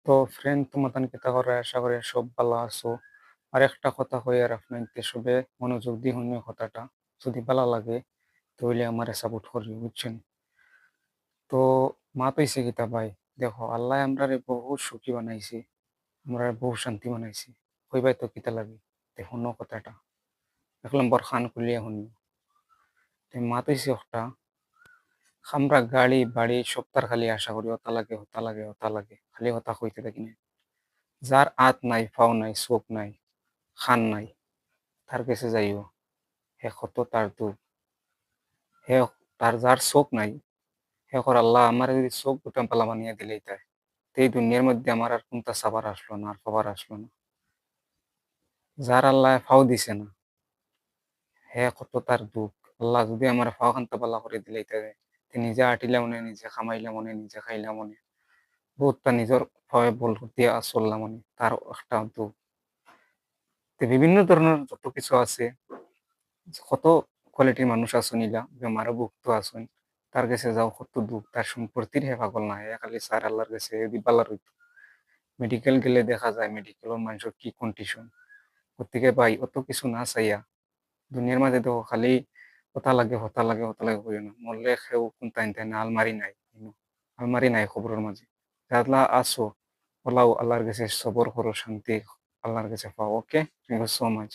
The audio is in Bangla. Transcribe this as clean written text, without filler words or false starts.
তো ফ্রেন্ড তোমাতান কিতা করে আশা করি সব ভালো আছো। আর একটা কথা কই আর আপনাকে সবে মনোযোগ দিয়ে শুনিও কথাটা। যদি ভালো লাগে তাহলে আমারে সাপোর্ট করবে বুঝছেন। তো মাত হইছে কিতা ভাই, দেখো আল্লাহ আমরারে বহুত সুখী বানাইছে, আমরা বহু শান্তি বানাইছে। কইবাই তো কিতা লাগে, দেখুন কথাটা এক নম্বর খান খুলিয়া শুনি। মাত হইছে একটা, আমরা গাড়ি বাড়ি সপ্তাহ খালি আশা করি হতা লাগে হতা লাগে হতা লাগে, খালি হতা কইতে থাকি না। যার আত নাই পাও নাই চোখ নাই খান নাই, তার কাছে যাইও, হে কত তার দুঃখ। হে তার যার চোখ নাই, হে কর আল্লাহ আমার যদি চোখ দুটা পালা বানিয়ে দিলেই তাই, তো এই দুনিয়ার মধ্যে আমার আর কোনটা সাবার আসলো না, আর খবর আসলো না। যার আল্লাহ ফাও দিছে না, হে কত তার দুঃখ। আল্লাহ যদি আমার ফাও খান্তা পালা করে দিলেই তাই, তে নিজে আটিলা মনে, নিজে খামাইলা মনে, নিজে খাইলা মনে, বহুতটা নিজের ফাওয়ে বল দিয়া চললাম মনে, তার একটা দুঃখ। তো বিভিন্ন ধরনের যত কিছু আছে, কত কোয়ালিটির মানুষ আছেন ইলা বেমারও ভুক্ত আছেন, তার কাছে যাও কত দুঃখ, তার সম্পত্তির হে পাগল না, হে খালি স্যার আল্লাহর কাছে যদি বালার হইতো। মেডিকেল গেলে দেখা যায় মেডিকেলের মানুষের কি কন্ডিশন। গতিকে ভাই অত কিছু না চাইয়া দুনিয়ার মাঝে দেখো খালি হতা লাগে হতা লাগে হতা লাগে কইও না, মরলে খেও কোনটা ইনতে না, আলমারি নাই আলমারি নাই খবরের মাঝে। যাতলা আসো ওলাও আল্লাহর কাছে সবর করো, শান্তি আল্লাহর কাছে পাও। ওকে, থ্যাংক ইউ সো মাচ।